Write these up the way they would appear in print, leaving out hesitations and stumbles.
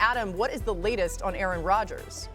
Adam, what is the latest on Aaron Rodgers?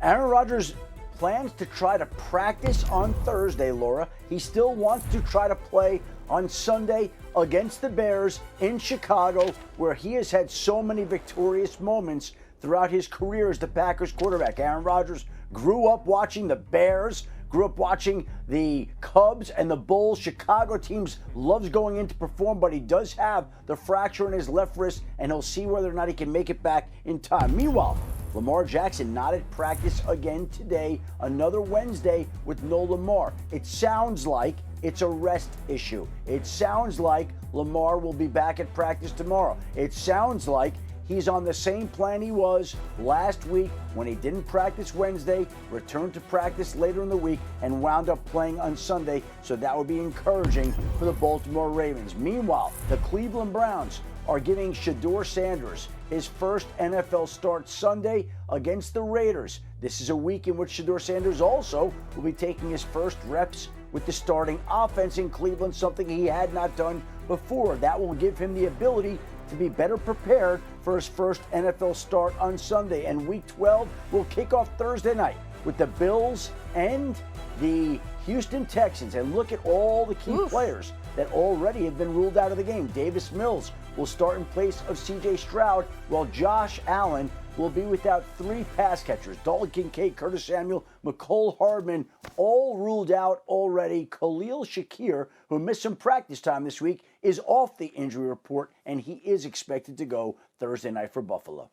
Aaron Rodgers plans to try to practice on Thursday, Laura. He still wants to try to play on Sunday against the Bears in Chicago, where he has had so many victorious moments throughout his career as the Packers quarterback. Aaron Rodgers grew up watching the Bears, grew up watching the Cubs and the Bulls. Chicago teams loves going in to perform, but he does have the fracture in his left wrist, and he'll see whether or not he can make it back in time. Meanwhile, Lamar Jackson not at practice again today, another Wednesday with no Lamar. It sounds like it's a rest issue. It sounds like Lamar will be back at practice tomorrow. It sounds like he's on the same plan he was last week when he didn't practice Wednesday, returned to practice later in the week, and wound up playing on Sunday. So that would be encouraging for the Baltimore Ravens. Meanwhile, the Cleveland Browns are giving Shedeur Sanders his first NFL start Sunday against the Raiders. This is a week in which Shedeur Sanders also will be taking his first reps with the starting offense in Cleveland, something he had not done before. That will give him the ability to be better prepared for his first NFL start on Sunday. And Week 12 will kick off Thursday night with the Bills and the Houston Texans. And look at all the key players that already have been ruled out of the game. Davis Mills will start in place of C.J. Stroud, while Josh Allen will be without 3 pass catchers. Dalton Kincaid, Curtis Samuel, Mecole Hardman, all ruled out already. Khalil Shakir, who missed some practice time this week, is off the injury report, and he is expected to go Thursday night for Buffalo.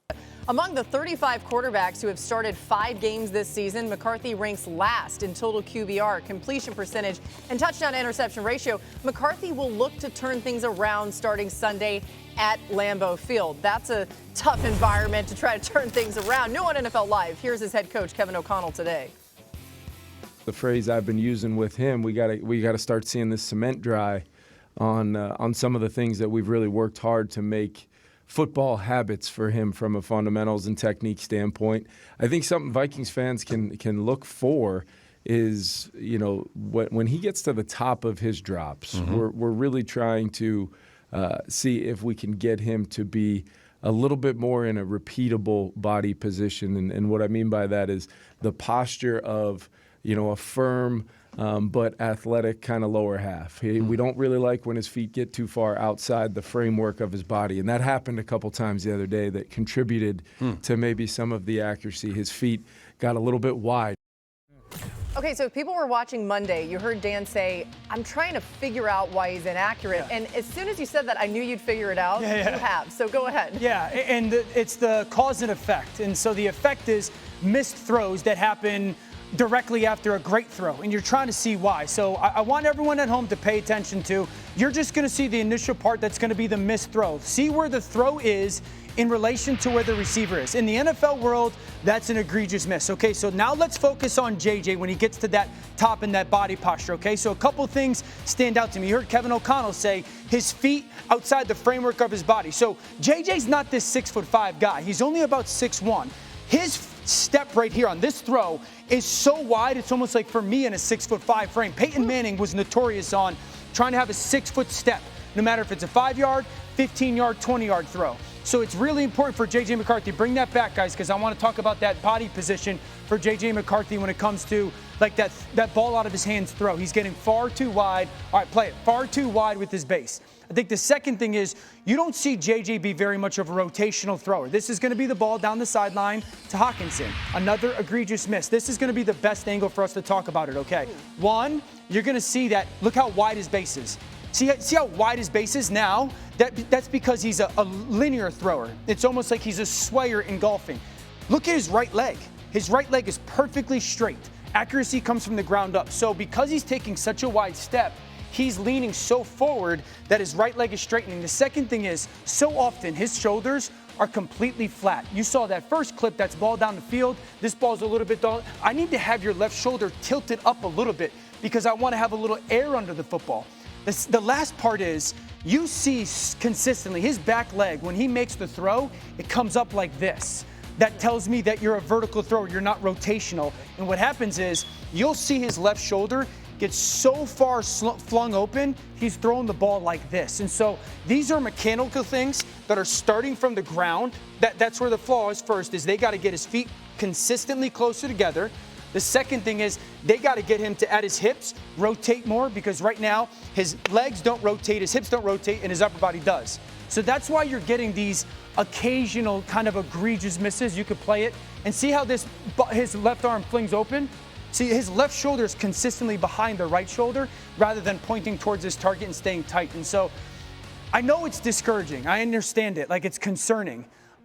Among the 35 quarterbacks who have started 5 games this season, McCarthy ranks last in total QBR, completion percentage, and touchdown-interception ratio. McCarthy will look to turn things around starting Sunday at Lambeau Field. That's a tough environment to try to turn things around. New on NFL Live, here's his head coach, Kevin O'Connell, today. The phrase I've been using with him, we got to start seeing this cement dry on some of the things that we've really worked hard to make football habits for him from a fundamentals and technique standpoint. I think something Vikings fans can look for is, you know, when he gets to the top of his drops, we're really trying to see if we can get him to be a little bit more in a repeatable body position. And what I mean by that is the posture of, you know, a firm but athletic kind of lower half. We don't really like when his feet get too far outside the framework of his body. And that happened a couple times the other day that contributed to maybe some of the accuracy. His feet got a little bit wide. Okay, so if people were watching Monday, you heard Dan say, I'm trying to figure out why he's inaccurate. And as soon as you said that, I knew you'd figure it out. You have. So go ahead. Yeah, and it's the cause and effect. And so the effect is missed throws that happen directly after a great throw, and you're trying to see why. So I want everyone at home to pay attention to, you're just going to see the initial part that's going to be the missed throw. See where the throw is in relation to where the receiver is. In the NFL world, that's an egregious miss. Okay, so now let's focus on JJ when he gets to that top and that body posture. Okay, so a couple things stand out to me. You heard Kevin O'Connell say his feet outside the framework of his body. So JJ's not this 6'5" guy. He's only about 6'1". His step right here on this throw is so wide, it's almost like for me in a 6'5" frame. Peyton Manning was notorious on trying to have a 6-foot step, no matter if it's a 5-yard, 15-yard, 20-yard throw. So it's really important for J.J. McCarthy. Bring that back, guys, because I want to talk about that body position for J.J. McCarthy when it comes to like that ball out of his hands throw. He's getting far too wide. All right, play it. Far too wide with his base. I think the second thing is you don't see J.J. be very much of a rotational thrower. This is going to be the ball down the sideline to Hawkinson. Another egregious miss. This is going to be the best angle for us to talk about it, okay? One, you're going to see that. Look how wide his base is. See how wide his base is now? That's because he's a linear thrower. It's almost like he's a swayer in golfing. Look at his right leg. His right leg is perfectly straight. Accuracy comes from the ground up. So because he's taking such a wide step, he's leaning so forward that his right leg is straightening. The second thing is, so often his shoulders are completely flat. You saw that first clip, that's ball down the field. This ball's a little bit dull. I need to have your left shoulder tilted up a little bit because I want to have a little air under the football. The last part is, you see consistently his back leg, when he makes the throw, it comes up like this. That tells me that you're a vertical thrower, you're not rotational. And what happens is, you'll see his left shoulder gets so far flung open, he's throwing the ball like this. And so these are mechanical things that are starting from the ground. That's where the flaw is first, is they got to get his feet consistently closer together. The second thing is they got to get him to, at his hips, rotate more, because right now his legs don't rotate, his hips don't rotate, and his upper body does. So that's why you're getting these occasional kind of egregious misses. You could play it and see how his left arm flings open. See, his left shoulder is consistently behind the right shoulder rather than pointing towards his target and staying tight. And so I know it's discouraging. I understand it. Like, it's concerning.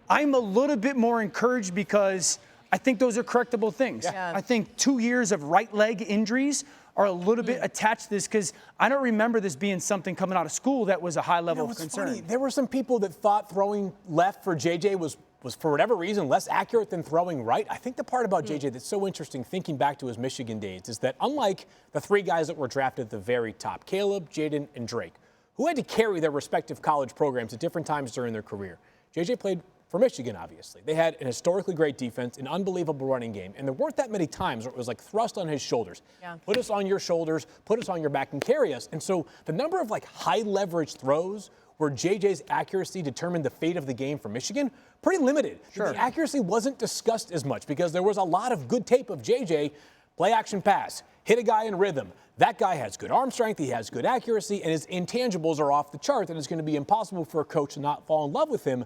I'm a little bit more encouraged because I think those are correctable things. Yeah. I think 2 years of right leg injuries are a little bit attached to this, because I don't remember this being something coming out of school that was a high level of concern. Funny. There were some people that thought throwing left for JJ was for whatever reason less accurate than throwing right. I think the part about JJ that's so interesting, thinking back to his Michigan days, is that unlike the 3 guys that were drafted at the very top, Caleb, Jaden, and Drake, who had to carry their respective college programs at different times during their career, JJ played for Michigan, obviously. They had an historically great defense, an unbelievable running game, and there weren't that many times where it was like thrust on his shoulders. Yeah. Put us on your shoulders, put us on your back, and carry us. And so the number of like high leverage throws where JJ's accuracy determined the fate of the game for Michigan, pretty limited. Sure. The accuracy wasn't discussed as much because there was a lot of good tape of JJ play action pass, hit a guy in rhythm. That guy has good arm strength, he has good accuracy, and his intangibles are off the chart, and it's going to be impossible for a coach to not fall in love with him.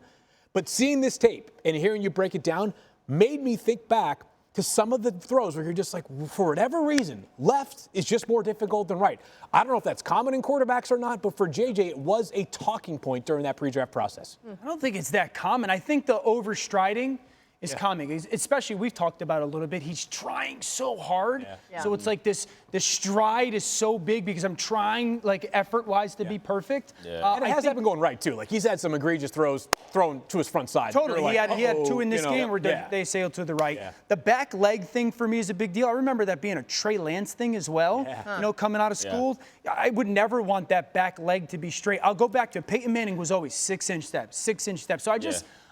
But seeing this tape and hearing you break it down made me think back to some of the throws where you're just like, for whatever reason, left is just more difficult than right. I don't know if that's common in quarterbacks or not, but for JJ, it was a talking point during that pre-draft process. I don't think it's that common. I think the overstriding is common, especially we've talked about it a little bit. He's trying so hard. Yeah. So it's like the stride is so big because I'm trying, like, effort-wise to be perfect. And it has been going right, too. Like, he's had some egregious throws thrown to his front side. Totally. Like, he had 2 in this game where they sailed to the right. Yeah. The back leg thing for me is a big deal. I remember that being a Trey Lance thing as well. You know, coming out of school. I would never want that back leg to be straight. I'll go back to Peyton Manning was always 6-inch steps, 6-inch steps. So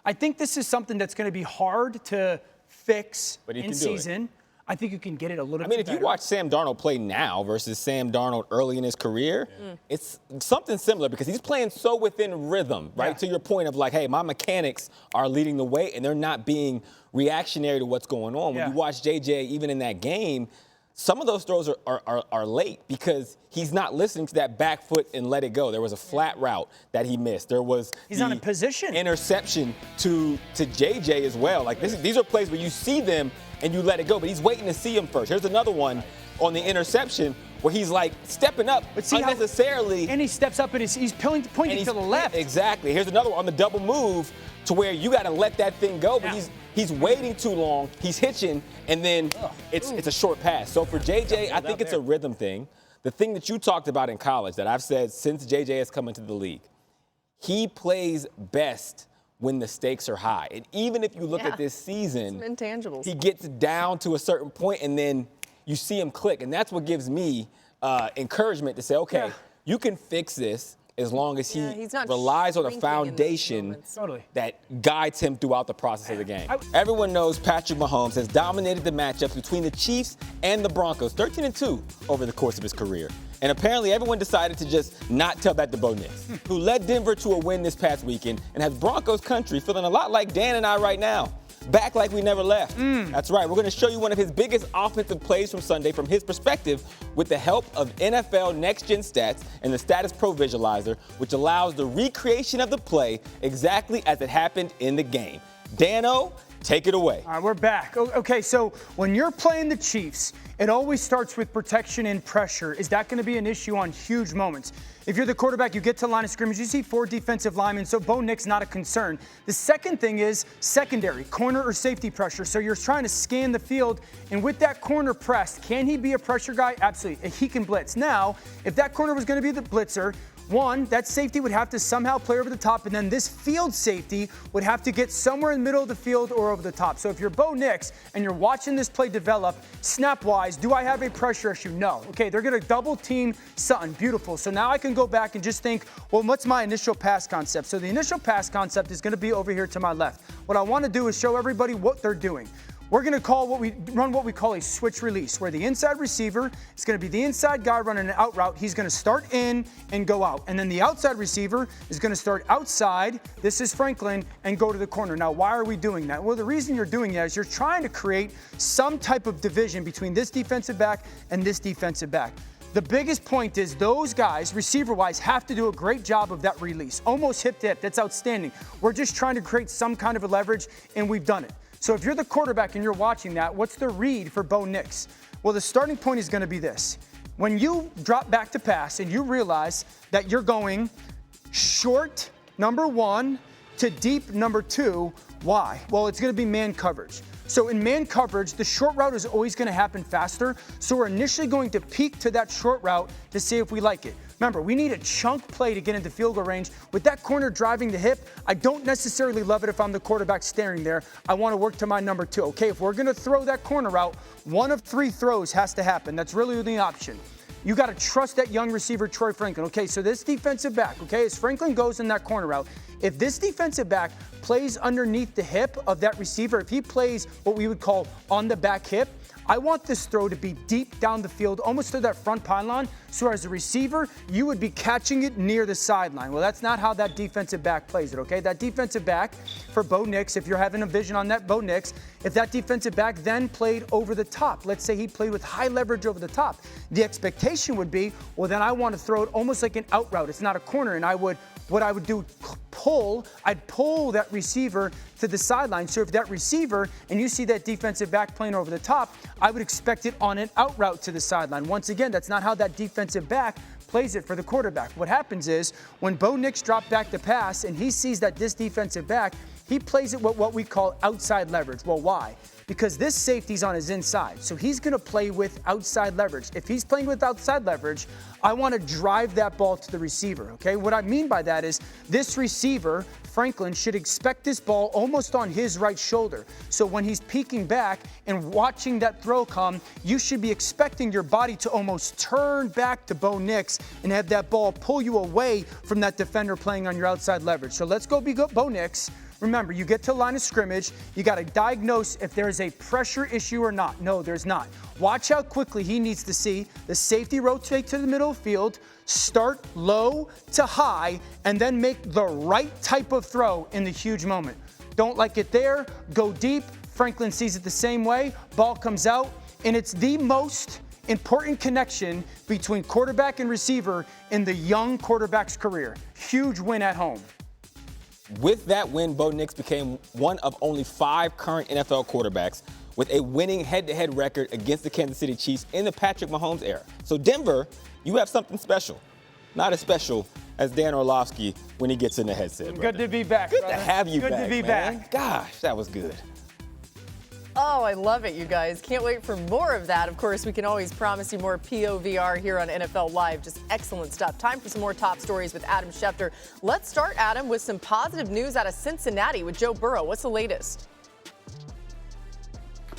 I think this is something that's going to be hard to fix in season. I think you can get it a little bit better. If you watch Sam Darnold play now versus Sam Darnold early in his career, it's something similar because he's playing so within rhythm, right? Yeah. To your point of like, hey, my mechanics are leading the way and they're not being reactionary to what's going on. When you watch JJ, even in that game, some of those throws are late because he's not listening to that back foot and let it go. There was a flat route that he missed. There was he's not in position. Interception to JJ as well. Like these are plays where you see them and you let it go, but he's waiting to see him first. Here's another one on the interception where he's like stepping up unnecessarily. And he steps up and he's pointing to the left. Exactly. Here's another one on the double move to where you got to let that thing go, but he's waiting too long. He's hitching, and then it's a short pass. So for JJ, I think it's a rhythm thing. The thing that you talked about in college that I've said since JJ has come into the league, he plays best when the stakes are high. And even if you look at this season, intangibles. He gets down to a certain point, and then you see him click. And that's what gives me encouragement to say, okay, you can fix this as long as he relies on a foundation that guides him throughout the process of the game. Everyone knows Patrick Mahomes has dominated the matchups between the Chiefs and the Broncos, 13-2 over the course of his career. And apparently everyone decided to just not tell that to Bo Nix, who led Denver to a win this past weekend and has Broncos country feeling a lot like Dan and I right now. Back like we never left. That's right. We're going to show you one of his biggest offensive plays from Sunday from his perspective with the help of NFL Next Gen Stats and the Status Pro Visualizer, which allows the recreation of the play exactly as it happened in the game. Dano, take it away. All right, we're back. Okay, so when you're playing the Chiefs, it always starts with protection and pressure. Is that going to be an issue on huge moments? If you're the quarterback, you get to the line of scrimmage, you see 4 defensive linemen, so Bo Nix not a concern. The second thing is secondary, corner or safety pressure. So you're trying to scan the field, and with that corner pressed, can he be a pressure guy? Absolutely. He can blitz. Now, if that corner was going to be the blitzer, one, that safety would have to somehow play over the top, and then this field safety would have to get somewhere in the middle of the field or over the top. So if you're Bo Nix and you're watching this play develop, snap-wise, do I have a pressure issue? No. Okay, they're going to double team Sutton. Beautiful. So now I can go back and just think, well, what's my initial pass concept? So the initial pass concept is going to be over here to my left. What I want to do is show everybody what they're doing. we're going to run what we call a switch release, where the inside receiver is going to be the inside guy running an out route. He's going to start in and go out. And then the outside receiver is going to start outside. This is Franklin, and go to the corner. Now, why are we doing that? Well, the reason you're doing that is you're trying to create some type of division between this defensive back and this defensive back. The biggest point is those guys, receiver-wise, have to do a great job of that release. Almost hip to hip. That's outstanding. We're just trying to create some kind of a leverage, and we've done it. So if you're the quarterback and you're watching that, what's the read for Bo Nix? Well, the starting point is going to be this. When you drop back to pass and you realize that you're going short, number 1, to deep, number 2, why? Well, it's going to be man coverage. So in man coverage, the short route is always going to happen faster. So we're initially going to peek to that short route to see if we like it. Remember, we need a chunk play to get into field goal range. With that corner driving the hip, I don't necessarily love it if I'm the quarterback staring there. I want to work to my number 2. Okay, if we're going to throw that corner route, 1 of 3 throws has to happen. That's really the option. You got to trust that young receiver, Troy Franklin. Okay, so this defensive back, okay, as Franklin goes in that corner route, if this defensive back plays underneath the hip of that receiver, if he plays what we would call on the back hip, I want this throw to be deep down the field, almost to that front pylon, so as a receiver, you would be catching it near the sideline. Well, that's not how that defensive back plays it, okay? That defensive back for Bo Nix, if you're having a vision on that Bo Nix, if that defensive back then played over the top, let's say he played with high leverage over the top, the expectation would be, well, then I want to throw it almost like an out route. It's not a corner, and what I would do, I'd pull that receiver to the sideline. So if that receiver, and you see that defensive back playing over the top, I would expect it on an out route to the sideline. Once again, that's not how that defensive back plays it for the quarterback. What happens is when Bo Nix dropped back to pass and he sees that this defensive back, he plays it with what we call outside leverage. Well, why? Because this safety's on his inside. So he's going to play with outside leverage. If he's playing with outside leverage, I want to drive that ball to the receiver, okay? What I mean by that is this receiver, Franklin, should expect this ball almost on his right shoulder. So when he's peeking back and watching that throw come, you should be expecting your body to almost turn back to Bo Nix and have that ball pull you away from that defender playing on your outside leverage. So let's go be Bo Nix. Remember, you get to line of scrimmage, you got to diagnose if there is a pressure issue or not. No, there's not. Watch how quickly he needs to see the safety rotate to the middle of the field, start low to high, and then make the right type of throw in the huge moment. Don't like it there, go deep. Franklin sees it the same way. Ball comes out, and it's the most important connection between quarterback and receiver in the young quarterback's career. Huge win at home. With that win, Bo Nix became one of only 5 current NFL quarterbacks with a winning head-to-head record against the Kansas City Chiefs in the Patrick Mahomes era. So Denver, you have something special. Not as special as Dan Orlovsky when he gets in the headset. Good to be back, Good brother. to have you back, Good to be man. back. Gosh, that was good. Oh, I love it, you guys. Can't wait for more of that. Of course, we can always promise you more POVR here on NFL Live. Just excellent stuff. Time for some more top stories with Adam Schefter. Let's start, Adam, with some positive news out of Cincinnati with Joe Burrow. What's the latest?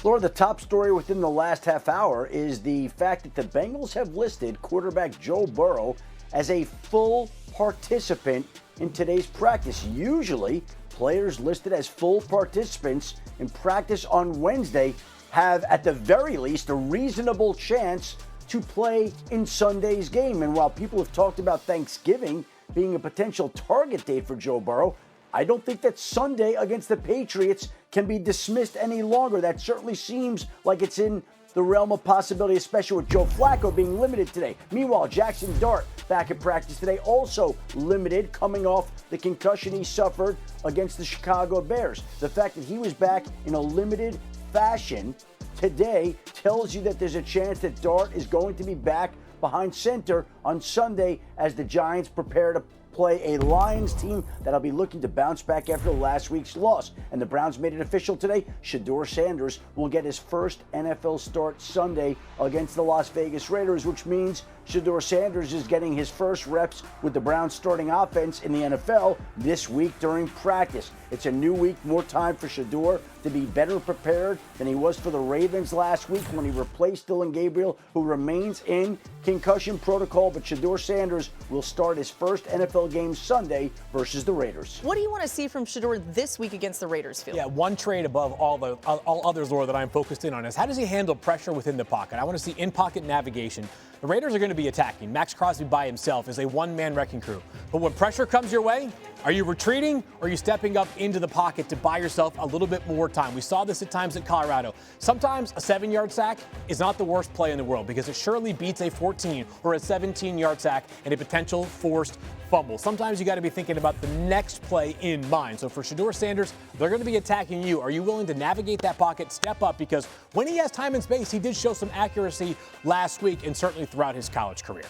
Laura, the top story within the last half hour is the fact that the Bengals have listed quarterback Joe Burrow as a full participant in today's practice. Usually, players listed as full participants in practice on Wednesday have, at the very least, a reasonable chance to play in Sunday's game. And while people have talked about Thanksgiving being a potential target date for Joe Burrow, I don't think that Sunday against the Patriots can be dismissed any longer. That certainly seems like it's in the realm of possibility, especially with Joe Flacco being limited today. Meanwhile, Jackson Dart back at practice today, also limited, coming off the concussion he suffered against the Chicago Bears. The fact that he was back in a limited fashion today tells you that there's a chance that Dart is going to be back behind center on Sunday as the Giants prepare to play a Lions team that'll be looking to bounce back after last week's loss. And the Browns made it official today. Shedeur Sanders will get his first NFL start Sunday against the Las Vegas Raiders, which means Shedeur Sanders is getting his first reps with the Browns starting offense in the NFL this week during practice. It's a new week, more time for Shedeur to be better prepared than he was for the Ravens last week when he replaced Dillon Gabriel, who remains in concussion protocol. But Shedeur Sanders will start his first NFL title game Sunday versus the Raiders. What do you want to see from Shedeur this week against the Raiders, Phil? Yeah, one trait above all others, Laura, that I'm focused in on is how does he handle pressure within the pocket? I want to see in-pocket navigation. The Raiders are going to be attacking. Max Crosby by himself is a one-man wrecking crew. But when pressure comes your way, are you retreating or are you stepping up into the pocket to buy yourself a little bit more time? We saw this at times at Colorado. Sometimes a 7-yard sack is not the worst play in the world because it surely beats a 14 or a 17-yard sack and a potential forced fumble. Sometimes you got to be thinking about the next play in mind. So for Shedeur Sanders, they're going to be attacking you. Are you willing to navigate that pocket, step up? Because when he has time and space, he did show some accuracy last week and certainly throughout his college career.